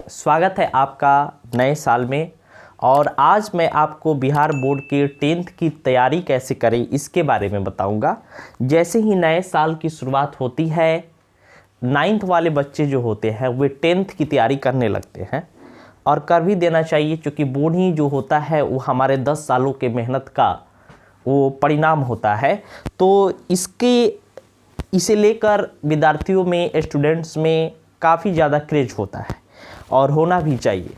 स्वागत है आपका नए साल में। और आज मैं आपको बिहार बोर्ड के 10th की तैयारी कैसे करें इसके बारे में बताऊंगा। जैसे ही नए साल की शुरुआत होती है 9th वाले बच्चे जो होते हैं वे 10th की तैयारी करने लगते हैं और कर भी देना चाहिए, क्योंकि बोर्ड ही जो होता है वो हमारे 10 सालों के मेहनत का वो परिणाम होता है। तो इसे लेकर विद्यार्थियों में, स्टूडेंट्स में काफ़ी ज़्यादा क्रेज होता है और होना भी चाहिए।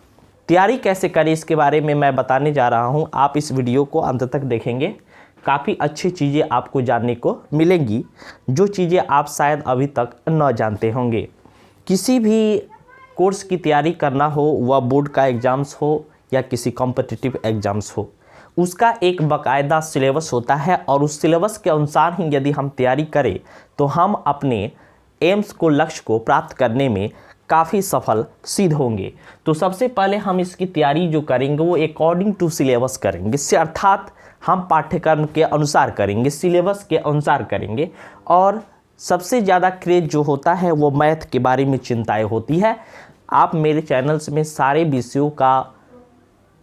तैयारी कैसे करें इसके बारे में मैं बताने जा रहा हूं। आप इस वीडियो को अंत तक देखेंगे, काफ़ी अच्छी चीज़ें आपको जानने को मिलेंगी, जो चीज़ें आप शायद अभी तक न जानते होंगे। किसी भी कोर्स की तैयारी करना हो, वह बोर्ड का एग्ज़ाम्स हो या किसी कॉम्पिटिटिव एग्ज़ाम्स हो, उसका एक बाकायदा सिलेबस होता है और उस सिलेबस के अनुसार ही यदि हम तैयारी करें तो हम अपने एम्स को, लक्ष्य को प्राप्त करने में काफ़ी सफल सिद्ध होंगे। तो सबसे पहले हम इसकी तैयारी जो करेंगे वो अकॉर्डिंग टू सिलेबस करेंगे, इससे अर्थात हम पाठ्यक्रम के अनुसार करेंगे, सिलेबस के अनुसार करेंगे। और सबसे ज़्यादा क्रेज जो होता है वो मैथ के बारे में चिंताएं होती है। आप मेरे चैनल्स में सारे विषयों का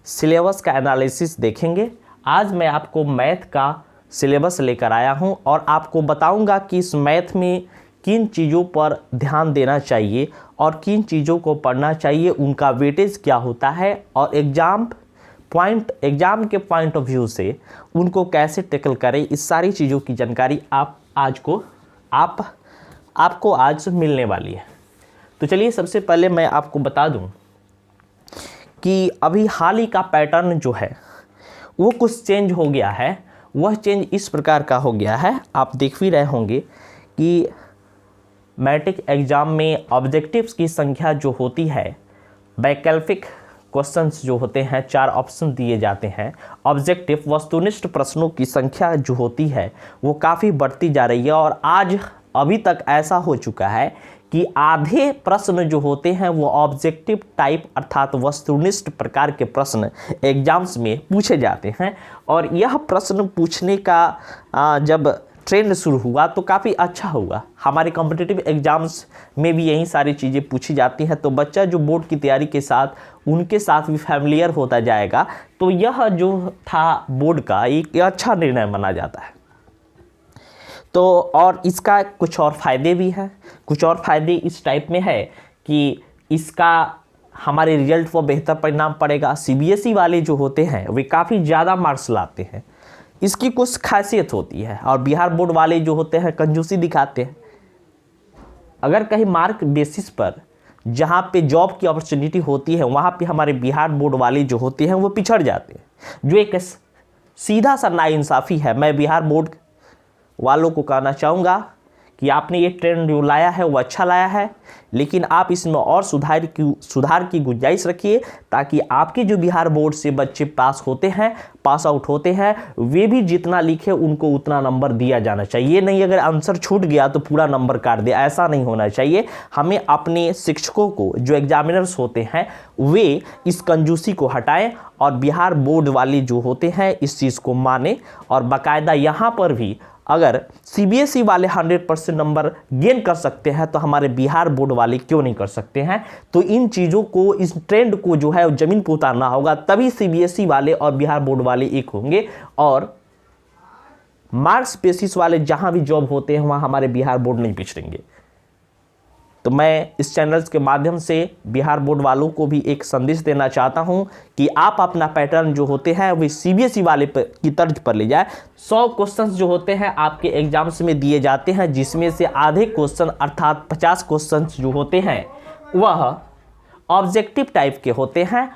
सिलेबस का एनालिसिस देखेंगे। आज मैं आपको मैथ का सिलेबस लेकर आया हूं और आपको बताऊंगा कि इस मैथ में किन चीज़ों पर ध्यान देना चाहिए और किन चीज़ों को पढ़ना चाहिए, उनका वेटेज क्या होता है और एग्ज़ाम के पॉइंट ऑफ व्यू से उनको कैसे टैकल करें। इस सारी चीज़ों की जानकारी आपको आज मिलने वाली है। तो चलिए सबसे पहले मैं आपको बता दूं कि अभी हाल ही का पैटर्न जो है वो कुछ चेंज हो गया है। वह चेंज इस प्रकार का हो गया है, आप देख भी रहे होंगे कि मैट्रिक एग्ज़ाम में ऑब्जेक्टिव्स की संख्या जो होती है, वैकल्पिक क्वेश्चंस जो होते हैं, 4 ऑप्शन दिए जाते हैं। ऑब्जेक्टिव वस्तुनिष्ठ प्रश्नों की संख्या जो होती है वो काफ़ी बढ़ती जा रही है और आज अभी तक ऐसा हो चुका है कि आधे प्रश्न जो होते हैं वो ऑब्जेक्टिव टाइप अर्थात वस्तुनिष्ठ प्रकार के प्रश्न एग्जाम्स में पूछे जाते हैं। और यह प्रश्न पूछने का जब ट्रेंड शुरू हुआ तो काफ़ी अच्छा हुआ। हमारे कॉम्पिटिटिव एग्ज़ाम्स में भी यही सारी चीज़ें पूछी जाती हैं, तो बच्चा जो बोर्ड की तैयारी के साथ उनके साथ भी फैमिलियर होता जाएगा। तो यह जो था बोर्ड का एक अच्छा निर्णय माना जाता है। तो और इसका कुछ और फ़ायदे भी हैं। कुछ और फ़ायदे इस टाइप में है कि इसका हमारे रिजल्ट पर बेहतर परिणाम पड़ेगा। सीबीएसई वाले जो होते हैं वे काफ़ी ज़्यादा मार्क्स लाते हैं, इसकी कुछ खासियत होती है। और बिहार बोर्ड वाले जो होते हैं कंजूसी दिखाते हैं। अगर कहीं मार्क बेसिस पर जहाँ पे जॉब की अपॉर्चुनिटी होती है वहाँ पे हमारे बिहार बोर्ड वाले जो होते हैं वो पिछड़ जाते हैं, जो एक सीधा सा नाइंसाफ़ी है। मैं बिहार बोर्ड वालों को कहना चाहूँगा कि आपने ये ट्रेंड जो लाया है वो अच्छा लाया है, लेकिन आप इसमें और सुधार की गुंजाइश रखिए, ताकि आपके जो बिहार बोर्ड से बच्चे पास आउट होते हैं वे भी जितना लिखे उनको उतना नंबर दिया जाना चाहिए। ये नहीं अगर आंसर छूट गया तो पूरा नंबर काट दे, ऐसा नहीं होना चाहिए। हमें अपने शिक्षकों को, जो एग्जामिनर्स होते हैं, वे इस कंजूसी को हटाएं और बिहार बोर्ड वाले जो होते हैं इस चीज़ को माने। और बाकायदा यहाँ पर भी अगर सीबीएसई वाले 100% नंबर गेन कर सकते हैं तो हमारे बिहार बोर्ड वाले क्यों नहीं कर सकते हैं। तो इन चीज़ों को, इस ट्रेंड को जो है ज़मीन पर उतारना होगा, तभी सीबीएसई वाले और बिहार बोर्ड वाले एक होंगे। और मार्क्स बेसिस वाले जहां भी जॉब होते हैं वहां हमारे बिहार बोर्ड नहीं पिछड़ेंगे। तो मैं इस चैनल के माध्यम से बिहार बोर्ड वालों को भी एक संदेश देना चाहता हूं कि आप अपना पैटर्न जो होते हैं वे सीबीएसई वाले की तर्ज पर ले जाए। 100 क्वेश्चंस जो होते हैं आपके एग्जाम्स में दिए जाते हैं, जिसमें से आधे क्वेश्चन अर्थात 50 क्वेश्चंस जो होते हैं वह ऑब्जेक्टिव टाइप के होते हैं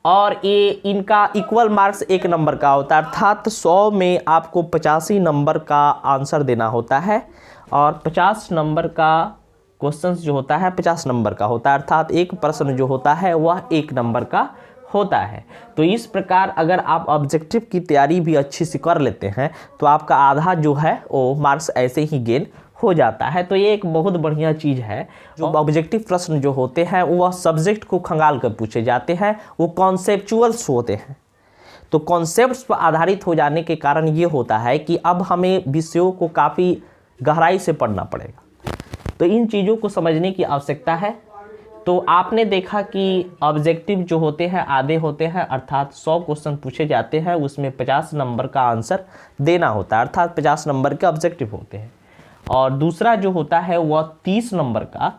और ये इनका इक्वल मार्क्स 1 नंबर का होता है, अर्थात 100 में आपको 85 नंबर का आंसर देना होता है और 50 नंबर का क्वेश्चंस जो होता है 50 नंबर का होता है, अर्थात एक प्रश्न जो होता है वह 1 नंबर का होता है। तो इस प्रकार अगर आप ऑब्जेक्टिव की तैयारी भी अच्छी से कर लेते हैं तो आपका आधा जो है वो मार्क्स ऐसे ही गेन हो जाता है। तो ये एक बहुत बढ़िया चीज़ है। जो ऑब्जेक्टिव प्रश्न जो होते हैं वह सब्जेक्ट को खंगाल कर पूछे जाते हैं, वो कॉन्सेप्चुअल्स होते हैं। तो कॉन्सेप्ट्स पर आधारित हो जाने के कारण ये होता है कि अब हमें विषयों को काफ़ी गहराई से पढ़ना पड़ेगा। तो इन चीज़ों को समझने की आवश्यकता है। तो आपने देखा कि ऑब्जेक्टिव जो होते हैं आधे होते हैं, अर्थात 100 क्वेश्चन पूछे जाते हैं, उसमें 50 नंबर का आंसर देना होता है, अर्थात 50 नंबर के ऑब्जेक्टिव होते हैं। और दूसरा जो होता है वह 30 नंबर का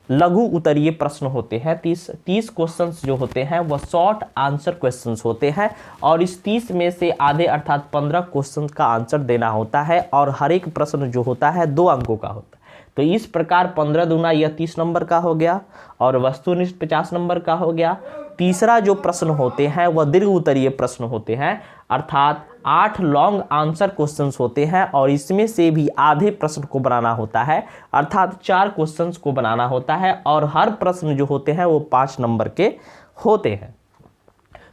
लघु उत्तरीय प्रश्न होते हैं। 30 क्वेश्चंस जो होते हैं वह शॉर्ट आंसर क्वेश्चंस होते हैं, और इस 30 में से आधे अर्थात 15 क्वेश्चंस का आंसर देना होता है, और हर एक प्रश्न जो होता है 2 अंकों का होता है। तो इस प्रकार 15 दूना यह 30 नंबर का हो गया, और वस्तुनिष्ठ 50 नंबर का हो गया। तीसरा जो प्रश्न होते हैं वह दीर्घ उत्तरीय प्रश्न होते हैं, अर्थात 8 लॉन्ग आंसर क्वेश्चंस होते हैं, और इसमें से भी आधे प्रश्न को बनाना होता है, अर्थात 4 क्वेश्चंस को बनाना होता है, और हर प्रश्न जो होते हैं वो 5 नंबर के होते हैं।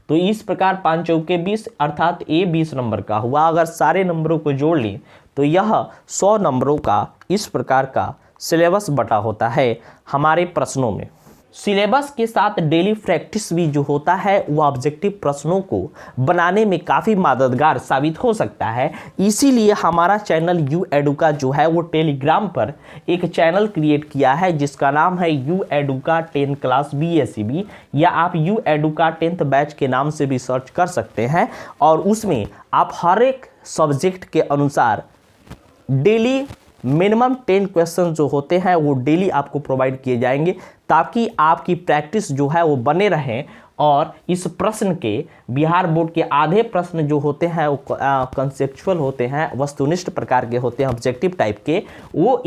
तो इस प्रकार 5 चौके 20 अर्थात ए 20 नंबर का हुआ। अगर सारे नंबरों को जोड़ लें तो यह 100 नंबरों का इस प्रकार का सिलेबस बटा होता है हमारे प्रश्नों में। सिलेबस के साथ डेली प्रैक्टिस भी जो होता है वो ऑब्जेक्टिव प्रश्नों को बनाने में काफ़ी मददगार साबित हो सकता है। इसीलिए हमारा चैनल यू एडुका जो है वो टेलीग्राम पर एक चैनल क्रिएट किया है जिसका नाम है यू एडुका 10 क्लास BSEB, या आप यू एडुका 10th बैच के नाम से भी सर्च कर सकते हैं। और उसमें आप हर एक सब्जेक्ट के अनुसार डेली मिनिमम 10 क्वेश्चन जो होते हैं वो डेली आपको प्रोवाइड किए जाएंगे, ताकि आपकी प्रैक्टिस जो है वो बने रहें। और इस प्रश्न के बिहार बोर्ड के आधे प्रश्न जो होते हैं वो कंसेप्चुअल होते हैं, वस्तुनिष्ठ प्रकार के होते हैं, ऑब्जेक्टिव टाइप के, वो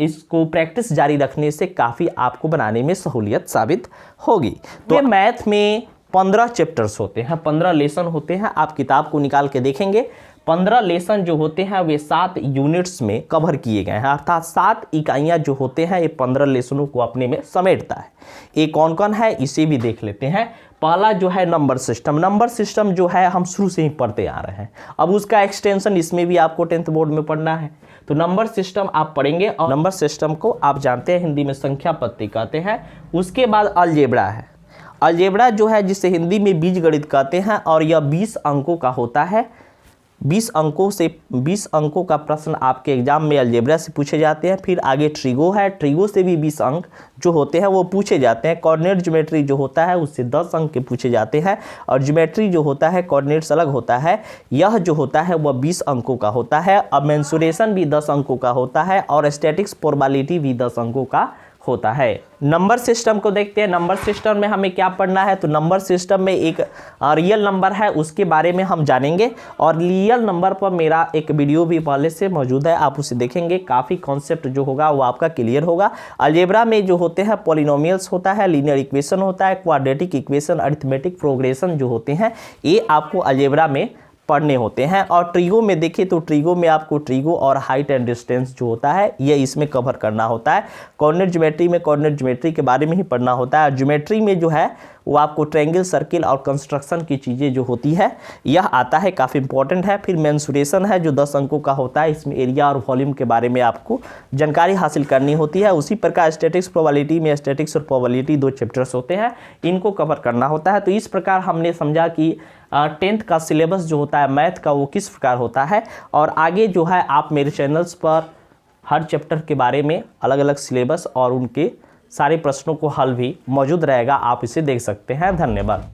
इसको प्रैक्टिस जारी रखने से काफ़ी आपको बनाने में सहूलियत साबित होगी। तो मैथ में 15 चैप्टर्स होते हैं, 15 लेसन होते हैं। आप किताब को निकाल के देखेंगे 15 लेसन जो होते हैं वे 7 यूनिट्स में कवर किए गए हैं, अर्थात 7 इकाइयाँ जो होते हैं ये 15 लेसनों को अपने में समेटता है। ये कौन कौन है इसे भी देख लेते हैं। पहला जो है नंबर सिस्टम। नंबर सिस्टम जो है हम शुरू से ही पढ़ते आ रहे हैं, अब उसका एक्सटेंशन इसमें भी आपको 10th बोर्ड में पढ़ना है। तो नंबर सिस्टम आप पढ़ेंगे, और नंबर सिस्टम को आप जानते हैं हिंदी में संख्या पत्ती कहते हैं। उसके बाद अलजेब्रा है। अलजेब्रा जो है जिसे हिंदी में बीजगणित कहते हैं, और यह 20 अंकों का होता है। 20 अंकों का प्रश्न आपके एग्जाम में अलजेब्रा से पूछे जाते हैं। फिर आगे ट्रिगो है, ट्रिगो से भी 20 अंक जो होते हैं वो पूछे जाते हैं। कोऑर्डिनेट ज्योमेट्री जो होता है उससे 10 अंक के पूछे जाते हैं, और ज्योमेट्री जो होता है कोऑर्डिनेट्स अलग होता है, यह जो होता है वह 20 अंकों का होता है। अब मेंसुरेशन भी 10 अंकों का होता है, और स्टैटिक्स प्रोबेबिलिटी भी 10 अंकों का होता है। नंबर सिस्टम को देखते हैं। नंबर सिस्टम में हमें क्या पढ़ना है, तो नंबर सिस्टम में एक रियल नंबर है उसके बारे में हम जानेंगे, और रियल नंबर पर मेरा एक वीडियो भी पहले से मौजूद है, आप उसे देखेंगे, काफ़ी कॉन्सेप्ट जो होगा वो आपका क्लियर होगा। अलजेब्रा में जो होते हैं पॉलिनोमियल्स होता है, लीनियर इक्वेशन होता है, क्वाड्रेटिक इक्वेशन, अरिथमेटिक प्रोग्रेशन जो होते हैं ये आपको अलजेब्रा में पढ़ने होते हैं। और ट्रिगो में देखिए तो ट्रिगो में आपको ट्रिगो और हाइट एंड डिस्टेंस जो होता है ये इसमें कवर करना होता है। कोऑर्डिनेट ज्योमेट्री में कोऑर्डिनेट ज्योमेट्री के बारे में ही पढ़ना होता है। ज्योमेट्री में जो है वो आपको ट्रायंगल, सर्किल और कंस्ट्रक्शन की चीज़ें जो होती है यह आता है, काफ़ी इंपॉर्टेंट है। फिर मेंसुरेशन है जो 10 अंकों का होता है, इसमें एरिया और वॉल्यूम के बारे में आपको जानकारी हासिल करनी होती है। उसी प्रकार स्टैटिक्स प्रोबेबिलिटी में स्टैटिक्स और प्रोबेबिलिटी 2 चैप्टर्स होते हैं, इनको कवर करना होता है। तो इस प्रकार हमने समझा कि 10th का सिलेबस जो होता है मैथ का वो किस प्रकार होता है। और आगे जो है आप मेरे चैनल्स पर हर चैप्टर के बारे में अलग अलग सिलेबस और उनके सारे प्रश्नों को हल भी मौजूद रहेगा, आप इसे देख सकते हैं। धन्यवाद।